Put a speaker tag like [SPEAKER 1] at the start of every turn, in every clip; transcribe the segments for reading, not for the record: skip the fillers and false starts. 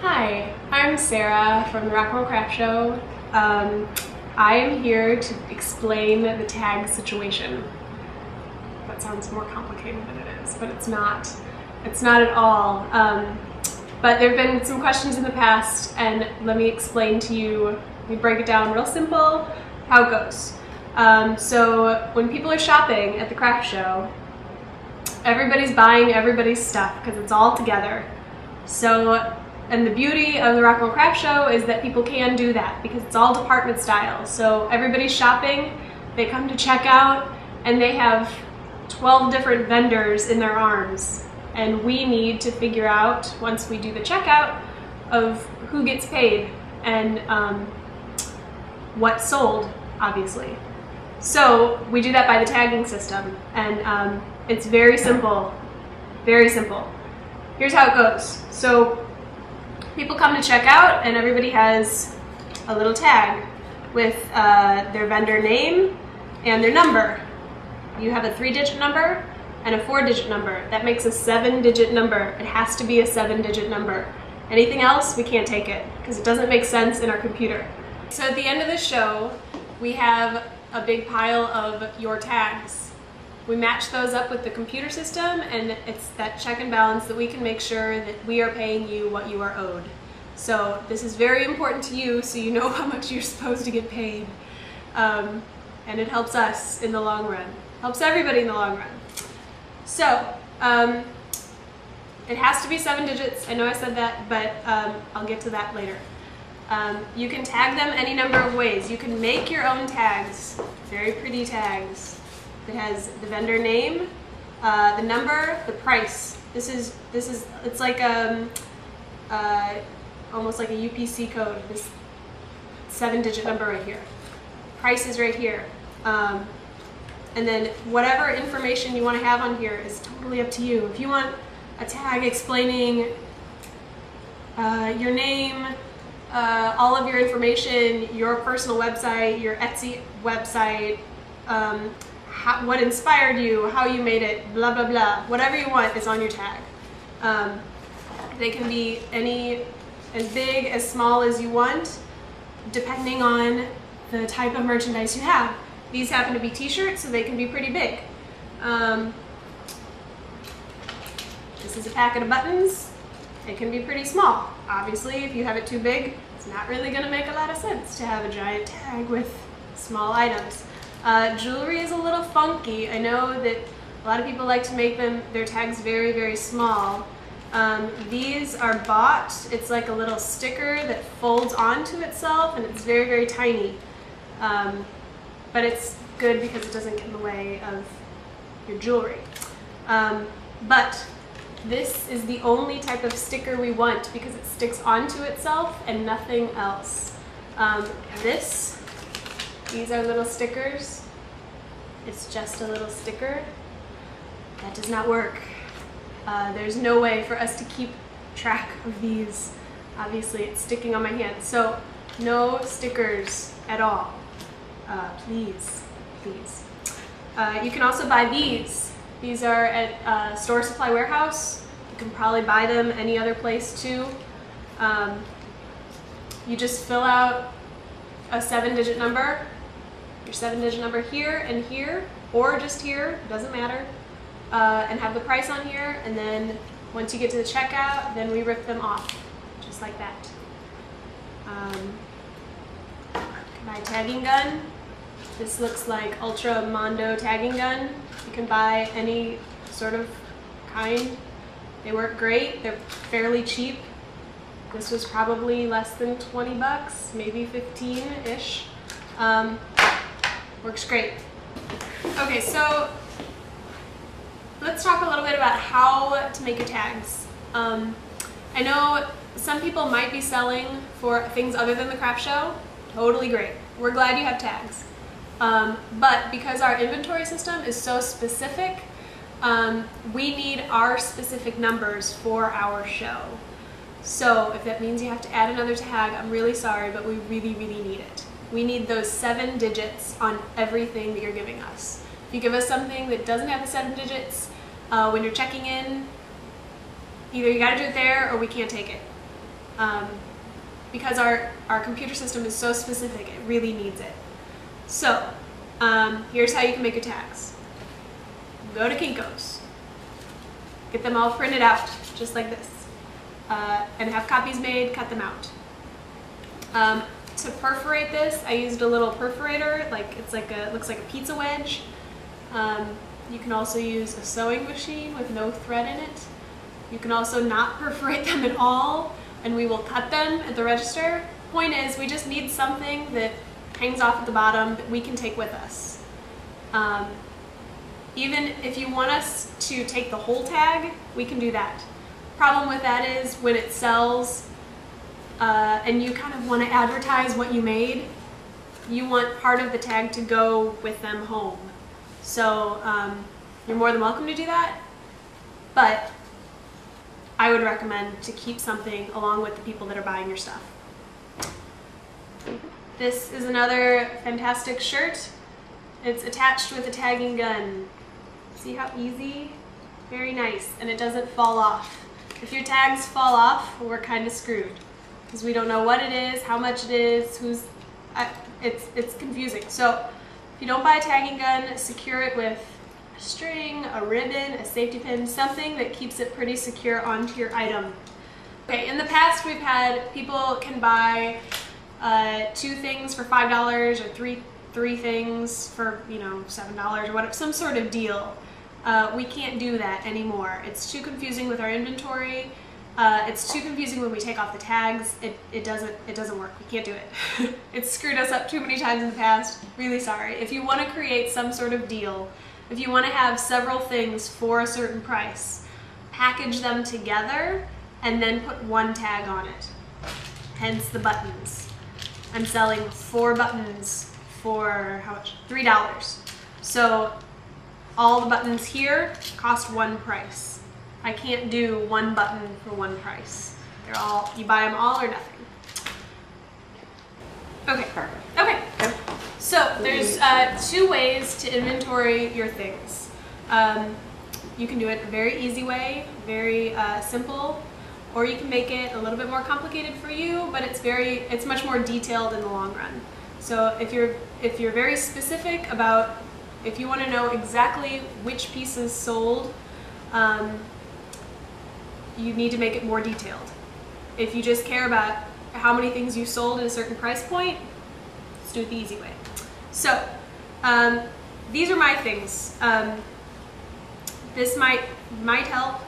[SPEAKER 1] Hi, I'm Sarah from the Rock and Roll Craft Show. I am here to explain the tag situation. That sounds more complicated than it is, but it's not. It's not at all. But there have been some questions in the past, and let me explain to you, let me break it down real simple, how it goes. So when people are shopping at the craft show, everybody's buying everybody's stuff because it's all together. And the beauty of the Rock and Roll Craft Show is that people can do that because it's all department style. So everybody's shopping, they come to check out, and they have 12 different vendors in their arms. And we need to figure out, once we do the checkout, of who gets paid and what's sold, obviously. So we do that by the tagging system, and it's very simple, very simple. Here's how it goes. So people come to check out, and everybody has a little tag with their vendor name and their number. You have a 3-digit number and a 4-digit number. That makes a 7-digit number. It has to be a 7-digit number. Anything else, we can't take it because it doesn't make sense in our computer. So at the end of the show, we have a big pile of your tags. We match those up with the computer system, and it's that check and balance that we can make sure that we are paying you what you are owed. So this is very important to you, so you know how much you're supposed to get paid. And it helps us in the long run. Helps everybody in the long run. So it has to be 7 digits. I know I said that, but I'll get to that later. You can tag them any number of ways. You can make your own tags, very pretty tags. It has the vendor name, the number, the price. It's like almost like a UPC code. This 7-digit number right here. Price is right here. And then whatever information you want to have on here is totally up to you. If you want a tag explaining your name, all of your information, your personal website, your Etsy website, what inspired you, how you made it, blah, blah, blah. Whatever you want is on your tag. They can be as big, as small as you want, depending on the type of merchandise you have. These happen to be t-shirts, so they can be pretty big. This is a packet of buttons. It can be pretty small. Obviously, if you have it too big, it's not really going to make a lot of sense to have a giant tag with small items. Jewelry is a little funky. I know that a lot of people like to make their tags very, very small. These are bought. It's like a little sticker that folds onto itself, and it's very, very tiny. But it's good because it doesn't get in the way of your jewelry. But this is the only type of sticker we want because it sticks onto itself and nothing else. These are little stickers. It's just a little sticker. That does not work. There's no way for us to keep track of these. Obviously, it's sticking on my hand. So, no stickers at all. Please, please. You can also buy these. These are at Store Supply Warehouse. You can probably buy them any other place too. You just fill out a 7-digit number, your 7-digit number here and here, or just here, doesn't matter, and have the price on here, and then once you get to the checkout, then we rip them off, just like that. My tagging gun. This looks like Ultra Mondo tagging gun. You can buy any sort of kind. They work great. They're fairly cheap. This was probably less than 20 bucks, maybe 15-ish. Works great. Okay, so let's talk a little bit about how to make your tags. I know some people might be selling for things other than the craft show. Totally great. We're glad you have tags. But because our inventory system is so specific, we need our specific numbers for our show. So if that means you have to add another tag, I'm really sorry, but we really, really need it. We need those 7 digits on everything that you're giving us. If you give us something that doesn't have the 7 digits, when you're checking in, either you gotta do it there or we can't take it. because our computer system is so specific, it really needs it. So here's how you can make your tags. Go to Kinko's, get them all printed out just like this, and have copies made, cut them out. To perforate this, I used a little perforator, looks like a pizza wedge. You can also use a sewing machine with no thread in it. You can also not perforate them at all, and we will cut them at the register. Point is, we just need something that hangs off at the bottom that we can take with us. Even if you want us to take the whole tag, we can do that. Problem with that is when it sells and you kind of want to advertise what you made, you want part of the tag to go with them home. So you're more than welcome to do that, but I would recommend to keep something along with the people that are buying your stuff. This is another fantastic shirt. It's attached with a tagging gun. See how easy? Very nice, and it doesn't fall off. If your tags fall off, we're kind of screwed because we don't know what it is, how much it is, it's confusing. So if you don't buy a tagging gun, secure it with a string, a ribbon, a safety pin, something that keeps it pretty secure onto your item. Okay, in the past we've had people can buy 2 things for $5 or three things for, you know, $7 or whatever, some sort of deal. We can't do that anymore. It's too confusing with our inventory. It's too confusing when we take off the tags. It doesn't work. We can't do it. It's screwed us up too many times in the past. Really sorry. If you want to create some sort of deal, if you want to have several things for a certain price, package them together and then put one tag on it. Hence the buttons. I'm selling 4 buttons for how much? $3. So all the buttons here cost one price. I can't do 1 button for 1 price. They're all, you buy them all or nothing. Okay, perfect. Okay, so there's 2 ways to inventory your things. You can do it a very easy way, very simple, or you can make it a little bit more complicated for you, but it's much more detailed in the long run. So if you're very specific about, if you want to know exactly which pieces sold, you need to make it more detailed. If you just care about how many things you sold at a certain price point, let's do it the easy way. So these are my things. This might help.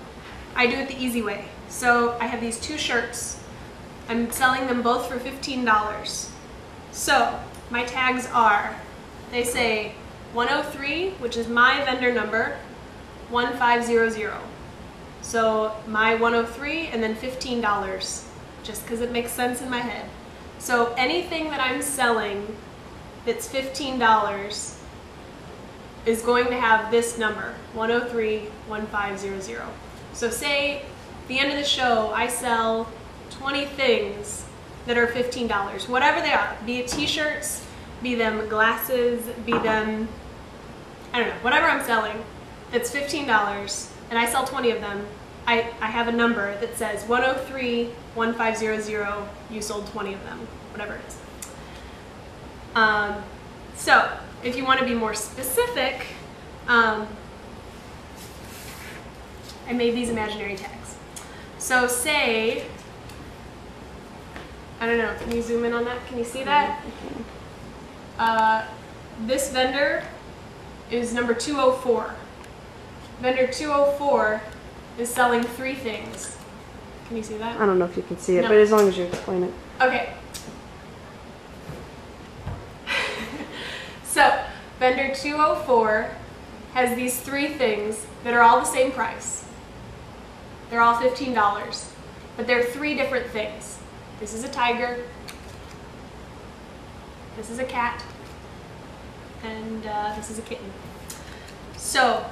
[SPEAKER 1] I do it the easy way. So I have these 2 shirts. I'm selling them both for $15. So my tags are, they say 103, which is my vendor number, 1500. So my 103 and then $15, just because it makes sense in my head. So anything that I'm selling that's $15 is going to have this number, 103 1500. So say at the end of the show I sell 20 things that are $15, whatever they are, be it t-shirts, be them glasses, be them, I don't know, whatever I'm selling, it's $15 and I sell 20 of them, I have a number that says 103 1500, you sold 20 of them, whatever it is. So if you want to be more specific, I made these imaginary tags. So say, I don't know, can you zoom in on that? Can you see that? This vendor is number 204. Vendor 204 is selling 3 things. Can you see that?
[SPEAKER 2] I don't know if you can see it,
[SPEAKER 1] No.
[SPEAKER 2] but as long as you explain it.
[SPEAKER 1] Okay. So, vendor 204 has these 3 things that are all the same price. They're all $15, but they're 3 different things. This is a tiger, this is a cat, and this is a kitten. So,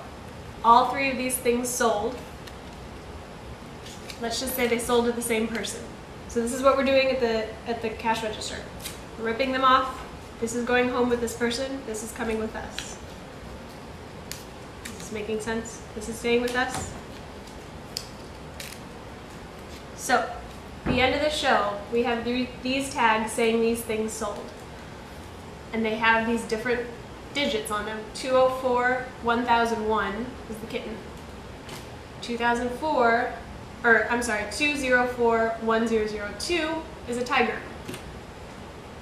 [SPEAKER 1] all 3 of these things sold. Let's just say they sold to the same person. So this is what we're doing at the cash register. We're ripping them off. This is going home with this person. This is coming with us. Is this making sense? This is staying with us. So the end of the show, we have these tags saying these things sold. And they have these different digits on them. 204 1001 is the kitten. 204 1002 is a tiger.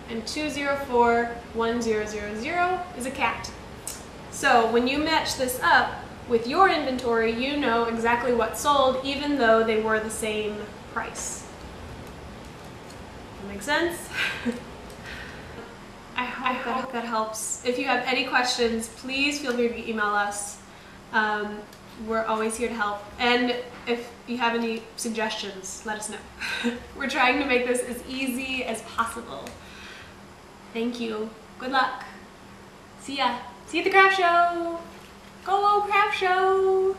[SPEAKER 1] And 204 1000 is a cat. So when you match this up with your inventory, you know exactly what sold, even though they were the same price. That make sense? I hope that helps. If you have any questions, please feel free to email us. We're always here to help. And if you have any suggestions, let us know. We're trying to make this as easy as possible. Thank you. Good luck. See ya. See you at the craft show. Go craft show.